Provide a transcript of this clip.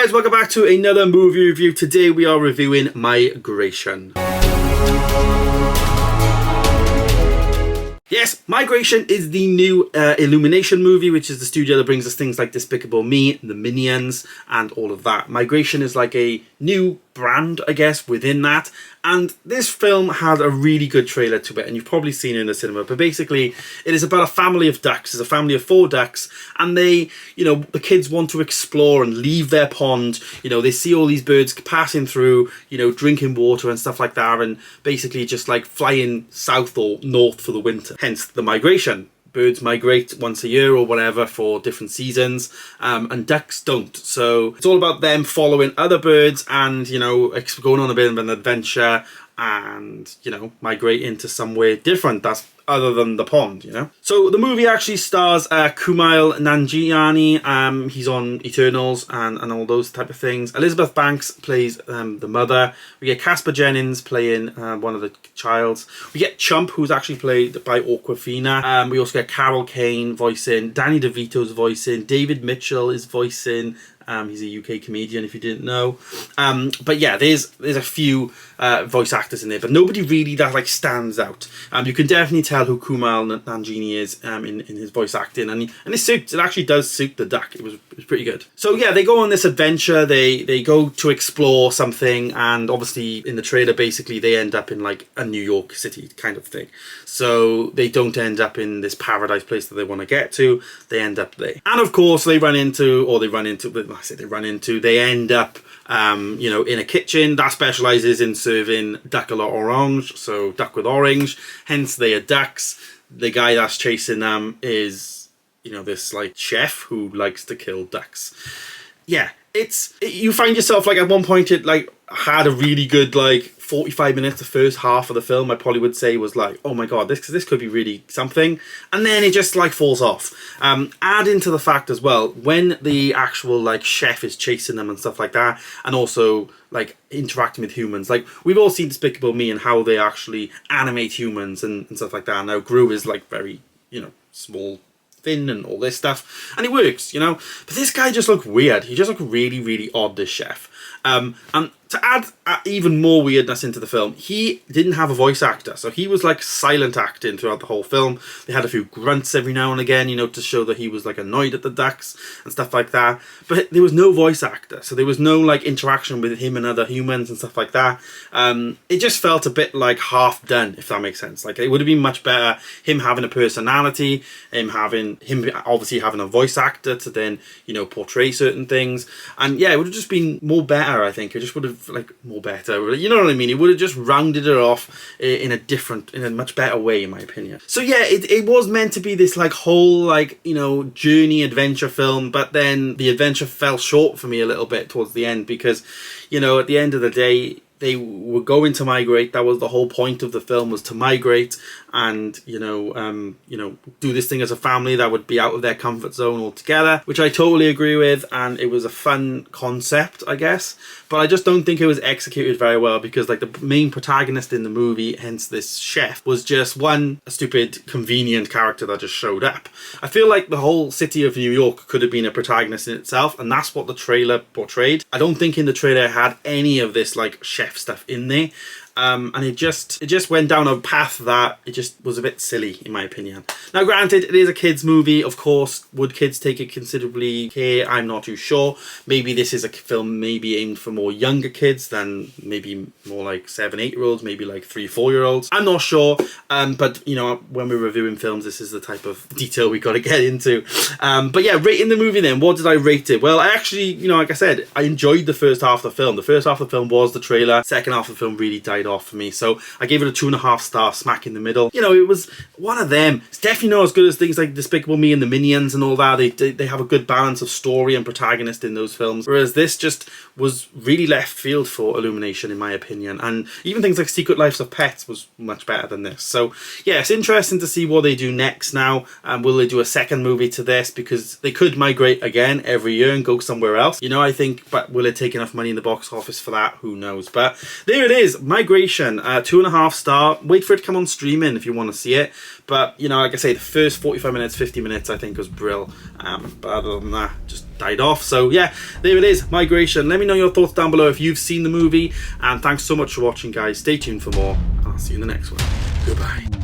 guys, welcome back to another movie review. Today we are reviewing Migration. Yes, Migration is the new Illumination movie, which is the studio that brings us things like Despicable Me, The Minions, and all of that. Migration is like a new brand, I guess, within that. And this film had a really good trailer to it, and you've probably seen it in the cinema. But basically, it is about a family of ducks. It's a family of 4 ducks, and they, the kids want to explore and leave their pond. They see all these birds passing through, drinking water and stuff like that, and basically just like flying south or north for the winter. Hence the migration. Birds migrate once a year or whatever for different seasons, and ducks don't. So it's all about them following other birds and, going on a bit of an adventure and, migrate into somewhere different that's other than the pond, So the movie actually stars Kumail Nanjiani. He's on Eternals and all those type of things. Elizabeth Banks plays the mother. We get Casper Jennings playing one of the childs. We get Chump, who's actually played by Awkwafina. We also get Carol Kane voicing. Danny DeVito's voicing. David Mitchell is voicing. He's a UK comedian, if you didn't know. But yeah, there's a few voice actors in there, but nobody really that stands out. You can definitely tell who Kumail Nanjiani is in his voice acting, and it suits. It actually does suit the duck. It was pretty good. So yeah, they go on this adventure. They go to explore something, and obviously in the trailer, basically they end up in like a New York City kind of thing. So they don't end up in this paradise place that they want to get to. They end up there, and of course they end up in a kitchen that specializes in serving duck à l'orange, so duck with orange, hence they are ducks. The guy that's chasing them is this like chef who likes to kill ducks. Yeah, you find yourself at one point it had a really good 45 minutes. The first half of the film I probably would say was oh my god, this could be really something, and then it just falls off. Add into the fact as well, when the actual chef is chasing them and stuff like that, and also interacting with humans, we've all seen Despicable Me and how they actually animate humans and stuff like that. Now Gru is very small, thin and all this stuff, and it works, but this guy just looked weird. He just looked really, really odd, this chef. And to add even more weirdness into the film, he didn't have a voice actor, so he was silent acting throughout the whole film. They had a few grunts every now and again, to show that he was annoyed at the ducks and stuff like that. But there was no voice actor, so there was no interaction with him and other humans and stuff like that. It just felt a bit half done, if that makes sense. It would have been much better him having a personality, him obviously having a voice actor to then portray certain things, and yeah, it would have just been more better. I think it just would have more better, you know what I mean? It would have just rounded it off in a much better way, in my opinion. So yeah, it was meant to be this whole journey adventure film, but then the adventure fell short for me a little bit towards the end, because at the end of the day they were going to migrate. That was the whole point of the film, was to migrate and do this thing as a family that would be out of their comfort zone altogether, which I totally agree with, and it was a fun concept, I guess, but I just don't think it was executed very well, because the main protagonist in the movie, hence this chef, was just a stupid convenient character that just showed up. I feel like the whole city of New York could have been a protagonist in itself, and that's what the trailer portrayed. I don't think in the trailer it had any of this chef stuff in there. And it just went down a path that it just was a bit silly, in my opinion. Now granted, it is a kids movie, of course. Would kids take it considerably here? I'm not too sure. Maybe this is a film maybe aimed for more younger kids than maybe more 7-8-year-olds, maybe 3-4-year-olds. I'm not sure, but when we're reviewing films, this is the type of detail we got to get into. But yeah, rating the movie then, what did I rate it? Well, I actually, like I said, I enjoyed the first half of the film. The first half of the film was the trailer. Second half of the film really died off for me, so I gave it a 2.5 star, smack in the middle. It was one of them. It's definitely not as good as things like Despicable Me and the Minions and all that. They have a good balance of story and protagonist in those films, whereas this just was really left field for Illumination, in my opinion. And even things like Secret Lives of Pets was much better than this. So yeah, it's interesting to see what they do next now. Will they do a second movie to this? Because they could migrate again every year and go somewhere else, I think, but will it take enough money in the box office for that? Who knows? But there it is, Migration Migration, 2.5 star. Wait for it to come on streaming if you want to see it. But, you know, like I say, the first 45 minutes, 50 minutes, I think was brill. But other than that, just died off. So yeah, there it is, Migration. Let me know your thoughts down below if you've seen the movie. And thanks so much for watching, guys. Stay tuned for more. And I'll see you in the next one. Goodbye.